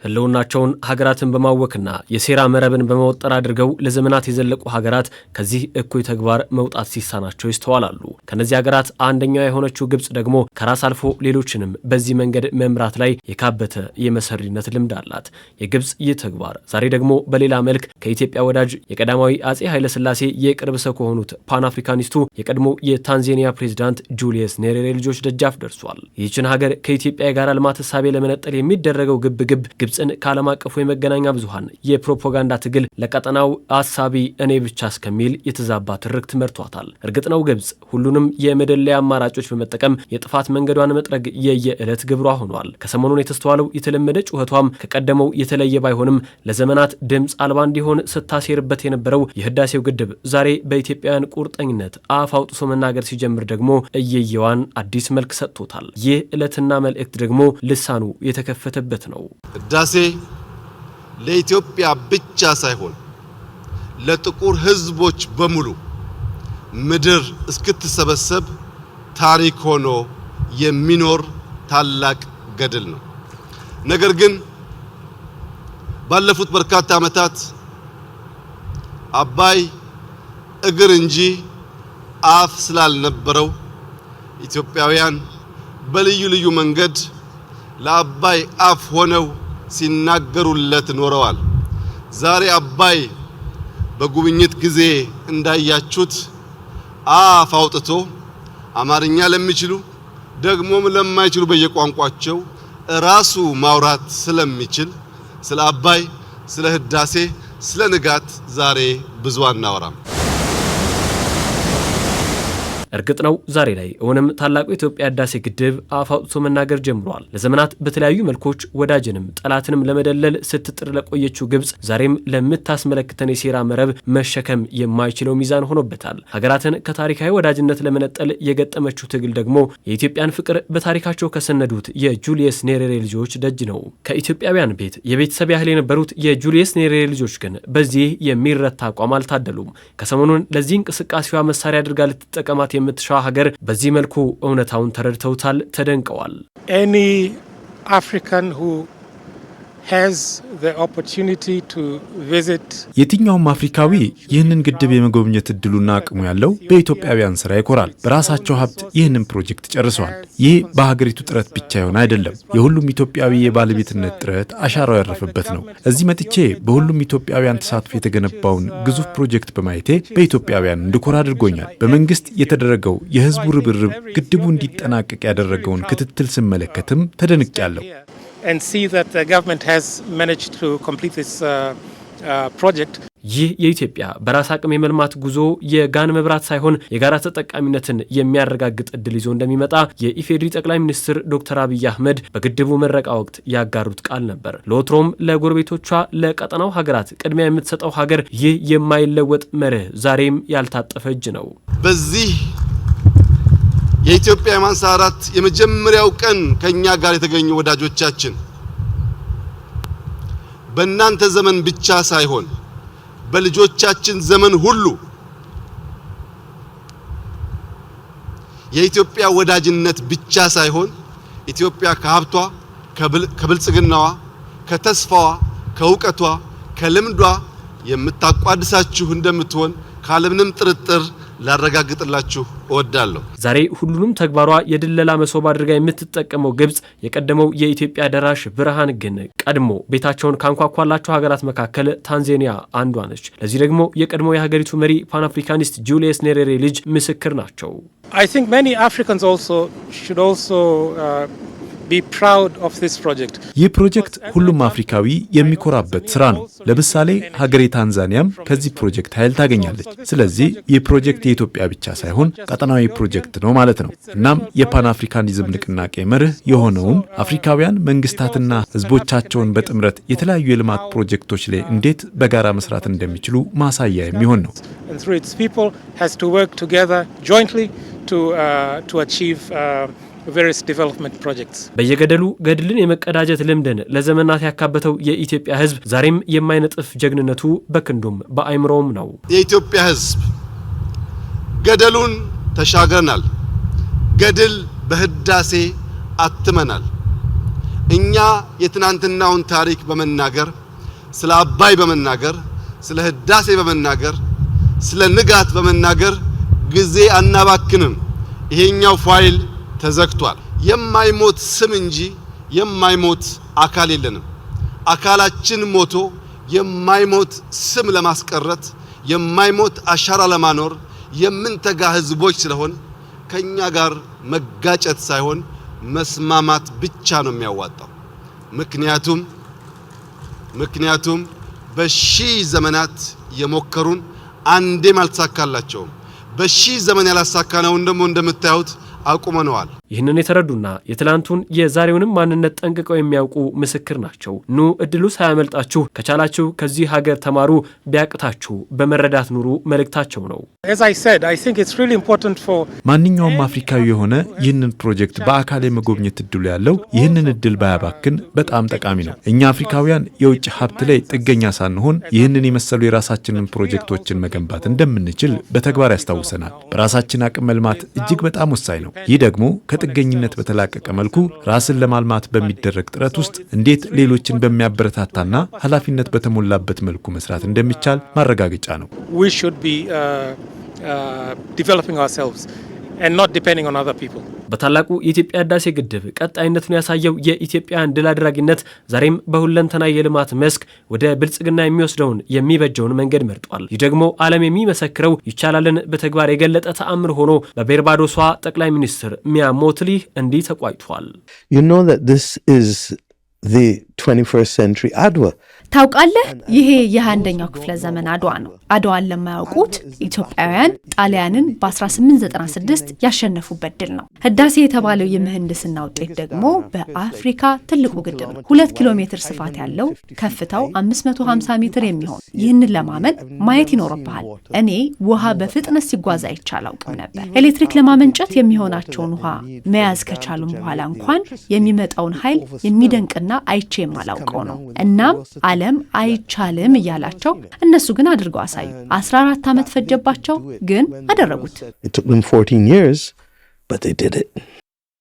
ህልውናቸውን ሀገራትን በማወክና የሴራ መረብን በመወጠር አድርገው ለዘመናት የዘለቁ ሀገራት ከዚህ እኩይ ተግባር መውጣት ሲሳናቸው ይስተዋላሉ። ከነዚህ ሀገራት አንደኛው የሆነችው ግብጽ ደግሞ ከራስ አልፎ ሌሎችንም በዚህ መንገድ መምራት ላይ የካበተ የመሰሪነት ልምድ አላት። የግብጽ ይህ ተግባር ዛሬ ደግሞ በሌላ መልክ ከኢትዮጵያ ወዳጅ የቀዳማዊ አጼ ኃይለ ሥላሴ የቅርብ ሰው ከሆኑት ፓን አፍሪካኒስቱ የቀድሞ የታንዛኒያ ፕሬዝዳንት ጁሊየስ ኔሬሬ ልጆች ደጃፍ ደርሷል። ይህችን ሀገር ከኢትዮጵያ የጋራ ልማት እሳቤ ለመነጠል የሚደረገው ግብግብ ግብጽን ከዓለም አቀፉ የመገናኛ ብዙሃን የፕሮፓጋንዳ ትግል ለቀጠናው አሳቢ እኔ ብቻ እስከሚል የተዛባ ትርክት መርቷታል። እርግጥ ነው ግብጽ ሁሉንም የመደለያ አማራጮች በመጠቀም የጥፋት መንገዷን መጥረግ የየዕለት ግብሯ ሆኗል። ከሰሞኑን የተስተዋለው የተለመደ ጩኸቷም ከቀደመው የተለየ ባይሆንም ለዘመናት ድምፅ አልባ እንዲሆን ስታሴርበት የነበረው የህዳሴው ግድብ ዛሬ በኢትዮጵያውያን ቁርጠኝነት አፍ አውጥቶ መናገር ሲጀምር ደግሞ እየየዋን አዲስ መልክ ሰጥቶታል። ይህ ዕለትና መልእክት ደግሞ ልሳኑ የተከፈተበት ነው። ህዳሴ ለኢትዮጵያ ብቻ ሳይሆን ለጥቁር ህዝቦች በሙሉ ምድር እስክትሰበሰብ ታሪክ ሆኖ የሚኖር ታላቅ ገድል ነው። ነገር ግን ባለፉት በርካታ ዓመታት አባይ እግር እንጂ አፍ ስላልነበረው ኢትዮጵያውያን በልዩ ልዩ መንገድ ለአባይ አፍ ሆነው ሲናገሩለት ኖረዋል። ዛሬ አባይ በጉብኝት ጊዜ እንዳያችሁት አፍ አውጥቶ አማርኛ ለሚችሉ ደግሞም ለማይችሉ በየቋንቋቸው ራሱ ማውራት ስለሚችል ስለ አባይ፣ ስለ ህዳሴ፣ ስለ ንጋት ዛሬ ብዙ አናወራም። እርግጥ ነው ዛሬ ላይ እውንም ታላቁ የኢትዮጵያ ህዳሴ ግድብ አፍ አውጥቶ መናገር ጀምሯል። ለዘመናት በተለያዩ መልኮች ወዳጅንም ጠላትንም ለመደለል ስትጥር ለቆየችው ግብጽ ዛሬም ለምታስመለክተን የሴራ መረብ መሸከም የማይችለው ሚዛን ሆኖበታል። ሀገራትን ከታሪካዊ ወዳጅነት ለመነጠል የገጠመችው ትግል ደግሞ የኢትዮጵያን ፍቅር በታሪካቸው ከሰነዱት የጁሊየስ ኔሬሬ ልጆች ደጅ ነው። ከኢትዮጵያውያን ቤት የቤተሰብ ያህል የነበሩት የጁሊየስ ኔሬሬ ልጆች ግን በዚህ የሚረታ አቋም አልታደሉም። ከሰሞኑን ለዚህ እንቅስቃሴዋ መሳሪያ አድርጋ ልትጠቀማት የምትሻ ሀገር በዚህ መልኩ እውነታውን ተረድተውታል፣ ተደንቀዋል። Any African who has the opportunity to visit የትኛውም አፍሪካዊ ይህንን ግድብ የመጎብኘት እድሉና አቅሙ ያለው በኢትዮጵያውያን ስራ ይኮራል። በራሳቸው ሀብት ይህንን ፕሮጀክት ጨርሰዋል። ይህ በሀገሪቱ ጥረት ብቻ ይሆን አይደለም፣ የሁሉም ኢትዮጵያዊ የባለቤትነት ጥረት አሻራው ያረፈበት ነው። እዚህ መጥቼ በሁሉም ኢትዮጵያውያን ተሳትፎ የተገነባውን ግዙፍ ፕሮጀክት በማየቴ በኢትዮጵያውያን እንድኮራ አድርጎኛል። በመንግስት የተደረገው የህዝቡ ርብርብ ግድቡ እንዲጠናቀቅ ያደረገውን ክትትል ስመለከትም ተደንቄያለሁ። and see that the government has managed to complete this project. ይህ የኢትዮጵያ በራስ አቅም የመልማት ጉዞ የጋን መብራት ሳይሆን የጋራ ተጠቃሚነትን የሚያረጋግጥ እድል ይዞ እንደሚመጣ የኢፌዴሪ ጠቅላይ ሚኒስትር ዶክተር አብይ አህመድ በግድቡ ምረቃ ወቅት ያጋሩት ቃል ነበር። ለወትሮም ለጎረቤቶቿ ለቀጠናው ሀገራት ቅድሚያ የምትሰጠው ሀገር ይህ የማይለወጥ መርህ ዛሬም ያልታጠፈ እጅ ነው። በዚህ የኢትዮጵያ የማንሰራራት የመጀመሪያው ቀን ከኛ ጋር የተገኙ ወዳጆቻችን በእናንተ ዘመን ብቻ ሳይሆን በልጆቻችን ዘመን ሁሉ የኢትዮጵያ ወዳጅነት ብቻ ሳይሆን ኢትዮጵያ ከሀብቷ፣ ከብልጽግናዋ፣ ከተስፋዋ፣ ከእውቀቷ፣ ከልምዷ የምታቋድሳችሁ እንደምትሆን ካለምንም ጥርጥር ላረጋግጥላችሁ እወዳለሁ። ዛሬ ሁሉንም ተግባሯ የድለላ መሶብ አድርጋ የምትጠቀመው ግብጽ የቀደመው የኢትዮጵያ ደራሽ ብርሃን ግን ቀድሞ ቤታቸውን ካንኳኳላቸው ሀገራት መካከል ታንዛኒያ አንዷ ነች። ለዚህ ደግሞ የቀድሞ የሀገሪቱ መሪ ፓን አፍሪካኒስት ጁሊየስ ኔሬሬ ልጅ ምስክር ናቸው። I think many Africans should also be proud of this project. ይህ ፕሮጀክት ሁሉም አፍሪካዊ የሚኮራበት ስራ ነው። ለምሳሌ ሀገሬ ታንዛኒያም ከዚህ ፕሮጀክት ኃይል ታገኛለች። ስለዚህ ይህ ፕሮጀክት የኢትዮጵያ ብቻ ሳይሆን ቀጠናዊ ፕሮጀክት ነው ማለት ነው። እናም የፓን አፍሪካኒዝም ንቅናቄ መርህ የሆነውን አፍሪካውያን መንግስታትና ህዝቦቻቸውን በጥምረት የተለያዩ የልማት ፕሮጀክቶች ላይ እንዴት በጋራ መስራት እንደሚችሉ ማሳያ የሚሆን ነው። And through its people has to work together jointly to achieve various development projects. በየገደሉ ገድልን የመቀዳጀት ልምድን ለዘመናት ያካበተው የኢትዮጵያ ህዝብ ዛሬም የማይነጥፍ ጀግንነቱ በክንዱም በአይምሮም ነው። የኢትዮጵያ ህዝብ ገደሉን ተሻግረናል። ገድል በህዳሴ አትመናል። እኛ የትናንትናውን ታሪክ በመናገር ስለ አባይ በመናገር ስለ ህዳሴ በመናገር ስለ ንጋት በመናገር ጊዜ አናባክንም። ይሄኛው ፋይል ተዘግቷል። የማይሞት ስም እንጂ የማይሞት አካል የለንም። አካላችን ሞቶ የማይሞት ስም ለማስቀረት የማይሞት አሻራ ለማኖር የምንተጋ ህዝቦች ስለሆን ከኛ ጋር መጋጨት ሳይሆን መስማማት ብቻ ነው የሚያዋጣው። ምክንያቱም በሺህ ዘመናት የሞከሩን አንዴም አልተሳካላቸውም። በሺህ ዘመን ያላሳካነውን ደግሞ እንደምታዩት አቁመነዋል። ይህንን የተረዱና የትላንቱን የዛሬውንም ማንነት ጠንቅቀው የሚያውቁ ምስክር ናቸው። ኑ እድሉ ሳያመልጣችሁ ከቻላችሁ ከዚህ ሀገር ተማሩ፣ ቢያቅታችሁ በመረዳት ኑሩ መልእክታቸው ነው። ማንኛውም አፍሪካዊ የሆነ ይህንን ፕሮጀክት በአካል የመጎብኘት እድሉ ያለው ይህንን እድል ባያባክን በጣም ጠቃሚ ነው። እኛ አፍሪካውያን የውጭ ሀብት ላይ ጥገኛ ሳንሆን ይህንን የመሰሉ የራሳችንን ፕሮጀክቶችን መገንባት እንደምንችል በተግባር ያስታውሰናል። በራሳችን አቅም መልማት እጅግ በጣም ወሳኝ ነው። ይህ ደግሞ ከጥገኝነት በተላቀቀ መልኩ ራስን ለማልማት በሚደረግ ጥረት ውስጥ እንዴት ሌሎችን በሚያበረታታና ኃላፊነት በተሞላበት መልኩ መስራት እንደሚቻል ማረጋገጫ ነው። በታላቁ የኢትዮጵያ ህዳሴ ግድብ ቀጣይነቱን ያሳየው የኢትዮጵያን ድል አድራጊነት ዛሬም በሁለንተና የልማት መስክ ወደ ብልጽግና የሚወስደውን የሚበጀውን መንገድ መርጧል። ይህ ደግሞ ዓለም የሚመሰክረው ይቻላልን በተግባር የገለጠ ተአምር ሆኖ በቤርባዶሷ ጠቅላይ ሚኒስትር ሚያ ሞትሊ እንዲህ ተቋጭቷል። the 21st century Adwa. ታውቃለህ ይሄ የ21ኛው ክፍለ ዘመን አድዋ ነው። አድዋን ለማያውቁት ኢትዮጵያውያን ጣሊያንን በ1896 ያሸነፉበት ድል ነው። ህዳሴ የተባለው የምህንድስና ውጤት ደግሞ በአፍሪካ ትልቁ ግድብ ነው። 2 ኪሎ ሜትር ስፋት ያለው ከፍታው 550 ሜትር የሚሆን ይህንን ለማመን ማየት ይኖርብሃል። እኔ ውሃ በፍጥነት ሲጓዝ አይቻል አውቅም ነበር። ኤሌክትሪክ ለማመንጨት የሚሆናቸውን ውሃ መያዝ ከቻሉም በኋላ እንኳን የሚመጣውን ኃይል የሚደንቅና አይቼ የማላውቀው ነው። እናም ዓለም አይቻልም እያላቸው እነሱ ግን አድርገው አሳዩ። 14 ዓመት ፈጀባቸው፣ ግን አደረጉት። It took them 14 years, but they did it.